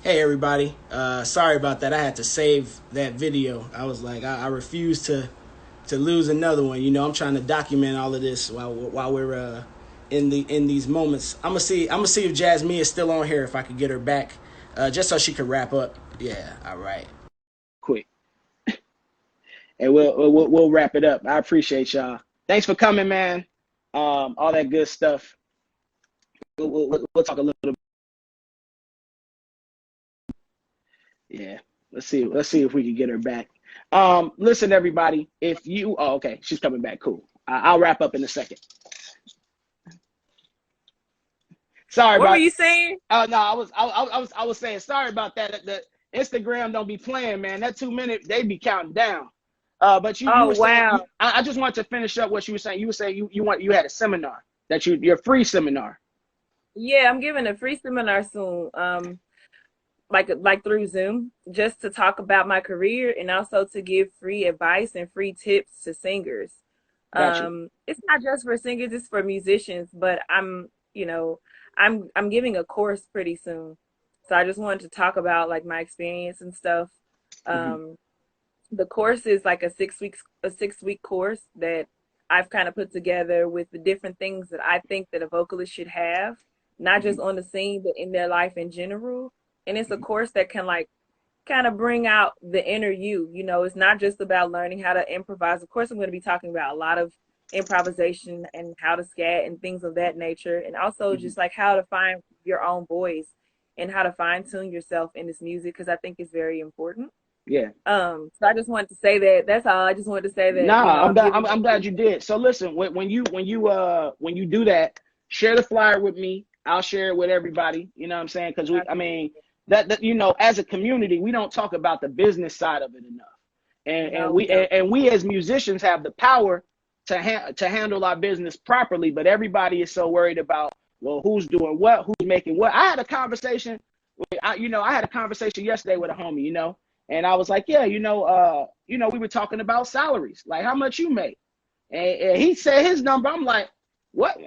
Hey everybody, sorry about that. I had to save that video. I was like, I refuse to lose another one. You know, I'm trying to document all of this while we're in these moments. I'm gonna see if Jazzmeia is still on here. If I could get her back, just so she could wrap up. Yeah, all right. Quick, and we'll wrap it up. I appreciate y'all. Thanks for coming, man. All that good stuff. We'll talk a little. Yeah, let's see if we can get her back. Listen, everybody. If you, oh, okay, she's coming back. Cool. I'll wrap up in a second. Sorry What were about. you saying? Oh no, I was saying sorry about that. The Instagram don't be playing, man. That 2 minute they be counting down. But you Oh, were saying wow. I just wanted to finish up what you were saying. You were saying you had a seminar that your free seminar. Yeah, I'm giving a free seminar soon. Like through Zoom, just to talk about my career and also to give free advice and free tips to singers. Got you. It's not just for singers, it's for musicians, but I'm giving a course pretty soon. So I just wanted to talk about like my experience and stuff. Hmm. Um, the course is like a 6 week course that I've kind of put together with the different things that I think that a vocalist should have, not Hmm. just on the scene, but in their life in general. And it's a Hmm. course that can like kind of bring out the inner you. You know, it's not just about learning how to improvise. Of course, I'm going to be talking about a lot of improvisation and how to scat and things of that nature, and also Hmm. just like how to find your own voice and how to fine tune yourself in this music because I think it's very important. Yeah. So I just wanted to say that. That's all. I just wanted to say that, Nah, I'm I'm glad. giving I'm glad you did. So listen, when you do that, share the flyer with me. I'll share it with everybody. You know what I'm saying? Because I mean, that as a community, we don't talk about the business side of it enough. And no, we we don't. and we as musicians have the power to handle our business properly, but everybody is so worried about, well, who's doing what, who's making what. I had a conversation. I had a conversation yesterday with a homie. And I was like, yeah, we were talking about salaries, like how much you make. And he said his number. I'm like, what?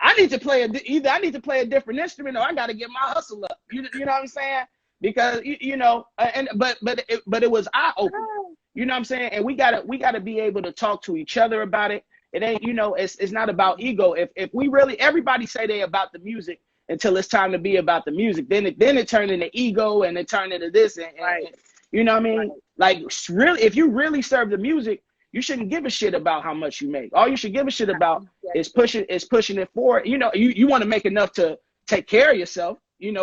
I need to either I need to play a different instrument or I got to get my hustle up. You know what I'm saying? Because but it was eye opening. You know what I'm saying? And we gotta be able to talk to each other about it. It ain't, it's not about ego. If we really, everybody say they about the music until it's time to be about the music. Then it turned into ego and it turned into this Right, and you know what I right. mean? Like really, if you really serve the music, you shouldn't give a shit about how much you make. All you should give a shit about Exactly. is pushing it forward. You want to make enough to take care of yourself,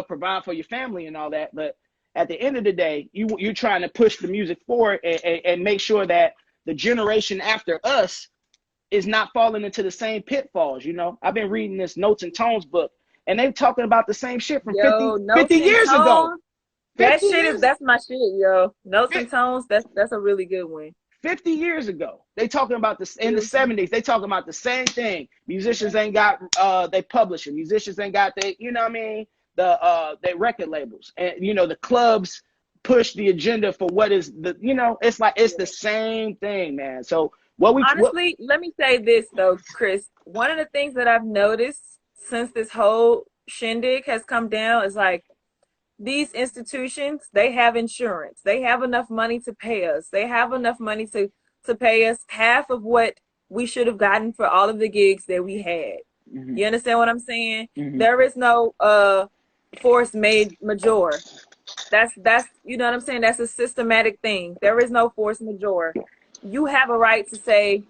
provide for your family and all that. But at the end of the day, you're trying to push the music forward and make sure that the generation after us is not falling into the same pitfalls. I've been reading this Notes and Tones book, and they talking about the same shit from Yo, 50 notes and years ago. tones. That 50 shit is years that's my shit, yo. Notes and tones. That's a really good one. 50 years ago. They talking about this in the Mhm. 70s. They talking about the same thing. Musicians ain't got they publishing. Musicians ain't got what I mean, they record labels. And the clubs push the agenda for what is it's like it's the same thing, man. So what Honestly, let me say this though, Chris. One of the things that I've noticed since this whole shindig has come down is like these institutions, they have insurance. They have enough money to pay us. They have enough money to pay us half of what we should have gotten for all of the gigs that we had. Mhm. You understand what I'm saying? Mhm. There is no force made major. That's you know what I'm saying? That's a systematic thing. There is no force majeure. You have a right to say,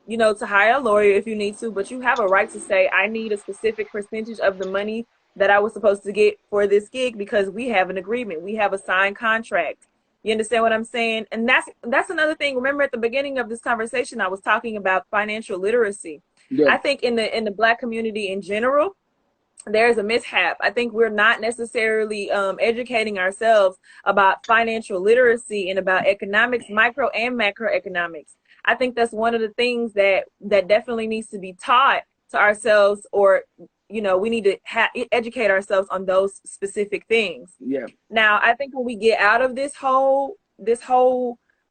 to hire a lawyer if you need to, but you have a right to say, I need a specific percentage of the money that I was supposed to get for this gig because we have an agreement. We have a signed contract. You understand what I'm saying? And that's another thing. Remember at the beginning of this conversation, I was talking about financial literacy. Yeah. I think in the Black community in general, there's a mishap. I think we're not necessarily educating ourselves about financial literacy and about economics, micro and macroeconomics. I think that's one of the things that definitely needs to be taught to ourselves, or we need to educate ourselves on those specific things. Yeah. Now, I think when we get out of this whole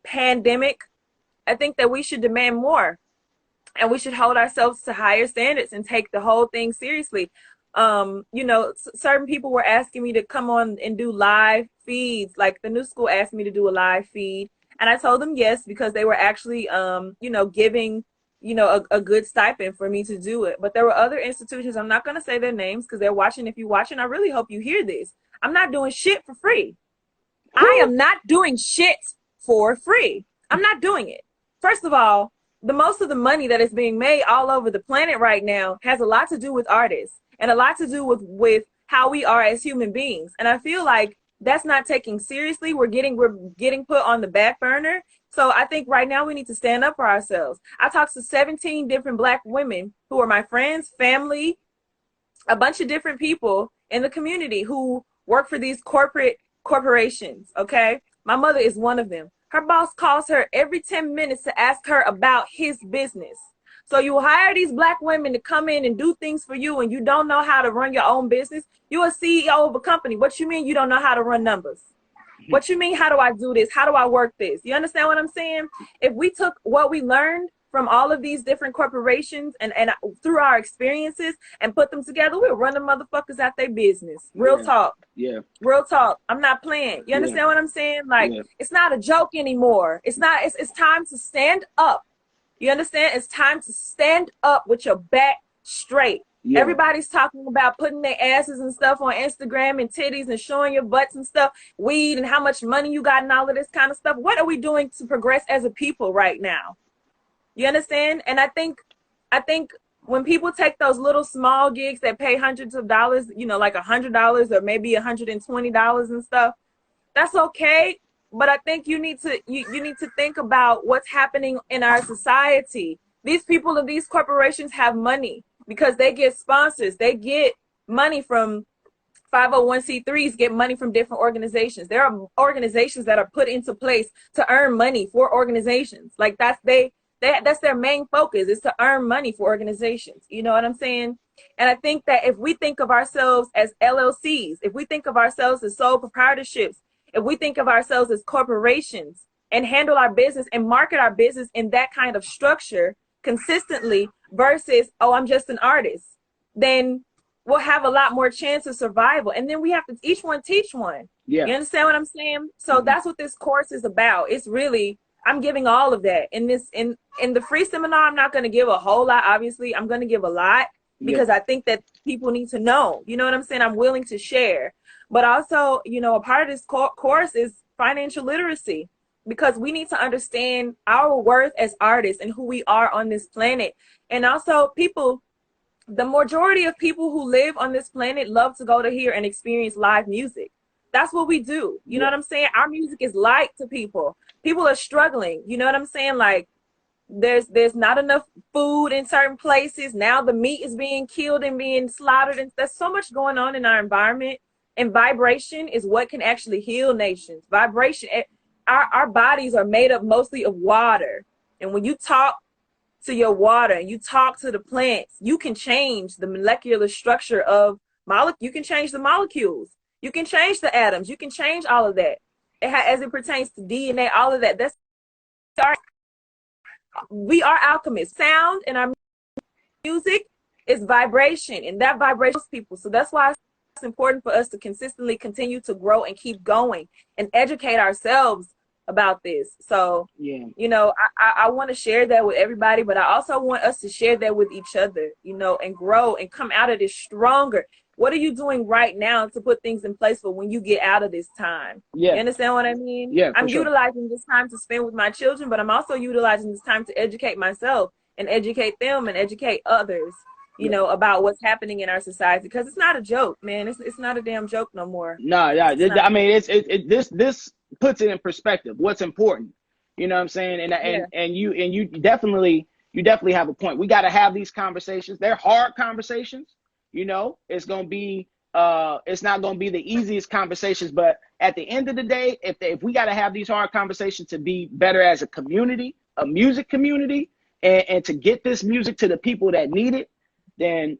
pandemic, I think that we should demand more and we should hold ourselves to higher standards and take the whole thing seriously. You know, certain people were asking me to come on and do live feeds. Like the new school asked me to do a live feed, and I told them yes, because they were actually, you know, giving, you know, a good stipend for me to do it. But there were other institutions, I'm not going to say their names because they're watching. If you're watching, I really hope you hear this. I'm not doing shit for free. I am not doing shit for free. I'm not doing it. First of all, the most of the money that is being made all over the planet right now has a lot to do with artists and a lot to do with how we are as human beings. And I feel like that's not taken seriously. We're getting put on the back burner. So I think right now we need to stand up for ourselves. I talked to 17 different Black women who are my friends, family, a bunch of different people in the community who work for these corporations, okay? My mother is one of them. Her boss calls her every 10 minutes to ask her about his business. So you hire these Black women to come in and do things for you, and you don't know how to run your own business. You're a CEO of a company. What you mean you don't know how to run numbers? What you mean, how do I do this? How do I work this? You understand what I'm saying? If we took what we learned from all of these different corporations and through our experiences and put them together, we'll run the motherfuckers out their business. Real talk. Yeah. Real talk. I'm not playing. You understand what I'm saying? Like, it's not a joke anymore. It's not, it's time to stand up. You understand? It's time to stand up with your back straight. Yeah. Everybody's talking about putting their asses and stuff on Instagram and titties and showing your butts and stuff, weed and how much money you got and all of this kind of stuff. What are we doing to progress as a people right now? You understand? And I think when people take those little small gigs that pay hundreds of dollars, you know, like $100 or maybe $120 and stuff, that's okay. But I think you need to think about what's happening in our society. These people and these corporations have money because they get sponsors. They get money from 501c3s, get money from different organizations. There are organizations that are put into place to earn money for organizations. Like that's their main focus, is to earn money for organizations. You know what I'm saying? And I think that if we think of ourselves as LLCs, if we think of ourselves as sole proprietorships, if we think of ourselves as corporations and handle our business and market our business in that kind of structure consistently versus, oh, I'm just an artist, then we'll have a lot more chance of survival. And then we have to each one teach one. Yeah. You understand what I'm saying? So that's what this course is about. It's really, I'm giving all of that. In the free seminar, I'm not going to give a whole lot, obviously. I'm going to give a lot because I think that people need to know. You know what I'm saying? I'm willing to share. But also, you know, a part of this course is financial literacy, because we need to understand our worth as artists and who we are on this planet. And also people, the majority of people who live on this planet love to go to hear and experience live music. That's what we do. You know what I'm saying? Our music is light to people. People are struggling. You know what I'm saying? Like there's not enough food in certain places. Now the meat is being killed and being slaughtered. And there's so much going on in our environment. And vibration is what can actually heal nations. Vibration, our bodies are made up mostly of water. And when you talk to your water and you talk to the plants, you can change the molecular structure of you can change the molecules. You can change the atoms. You can change all of that. As it pertains to DNA, all of that. We are alchemists. Sound in our music is vibration, and that vibration people. So that's why it's important for us to consistently continue to grow and keep going and educate ourselves about this. So, you know, I want to share that with everybody, but I also want us to share that with each other, you know, and grow and come out of this stronger. What are you doing right now to put things in place for when you get out of this time? You understand what I mean? I'm utilizing this time to spend with my children, but I'm also utilizing this time to educate myself and educate them and educate others, you know, about what's happening in our society, because it's not a joke, man. It's not a damn joke no more. I mean, this puts it in perspective. What's important, you know what I'm saying? And you definitely have a point. We got to have these conversations. They're hard conversations. You know, it's going to be, it's not going to be the easiest conversations, but at the end of the day, if we got to have these hard conversations to be better as a community, a music community, and to get this music to the people that need it, then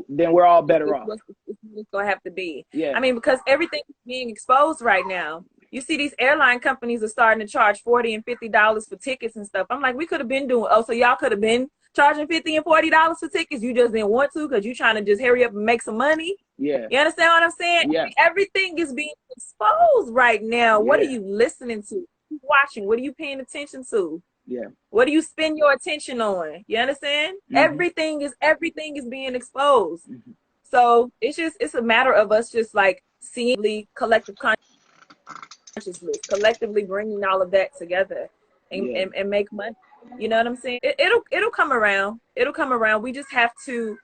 we're all better off. It's going to have to be. I mean, because everything is being exposed right now. You see these airline companies are starting to charge $40 and $50 for tickets and stuff. I'm like, we could have been doing, so y'all could have been charging $50 and $40 for tickets. You just didn't want to because you're trying to just hurry up and make some money. Yeah. You understand what I'm saying? Yeah. Everything is being exposed right now. Yeah. What are you listening to? Watching? What are you paying attention to? Yeah. What do you spend your attention on? You understand? Everything is being exposed. So it's a matter of us just like seeing collective consciousness, collectively bringing all of that together and make money. You know what I'm saying? It'll come around. It'll come around. We have to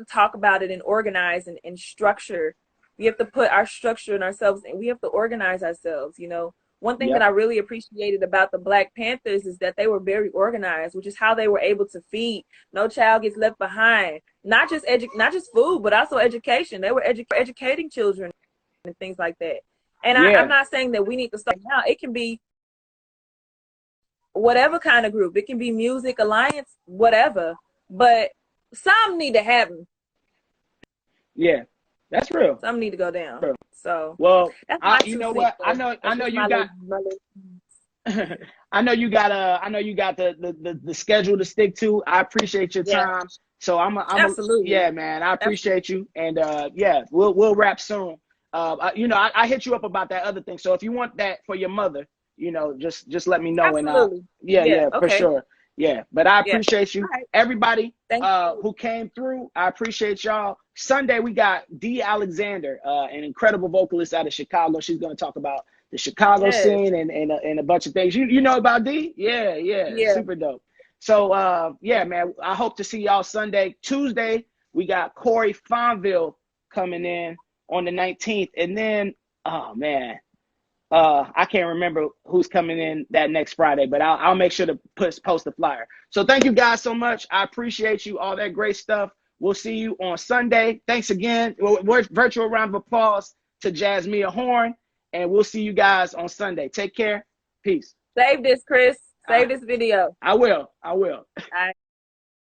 talk about it and organize and structure. We have to put our structure in ourselves, and we have to organize ourselves. You know, one thing that I really appreciated about the Black Panthers is that they were very organized, which is how they were able to feed. No child gets left behind. Not just food, but also education. They were educating children and things like that. And I'm not saying that we need to start now. It can be whatever kind of group. It can be music, alliance, whatever. But some need to happen. Yeah, that's real. Some need to go down. Real. So that's you know what? I know you got. I know you got the schedule to stick to. I appreciate your time. So I'm absolutely. Yeah, man. I appreciate you. And we'll wrap soon. I hit you up about that other thing. So if you want that for your mother, just let me know. Absolutely. And for sure. Yeah. But I appreciate you. Right. Everybody who came through, I appreciate y'all. Sunday we got Dee Alexander, an incredible vocalist out of Chicago. She's gonna talk about the Chicago scene and a bunch of things. You know about Dee? Yeah. Super dope. So man, I hope to see y'all Sunday. Tuesday, we got Corey Fonville coming in on the 19th. And then, I can't remember who's coming in that next Friday, but I'll make sure to post the flyer. So thank you guys so much. I appreciate you, all that great stuff. We'll see you on Sunday. Thanks again. Virtual round of applause to Jazzmeia Horn, and we'll see you guys on Sunday. Take care. Peace. Save this, Chris. Save this video. I will. All right.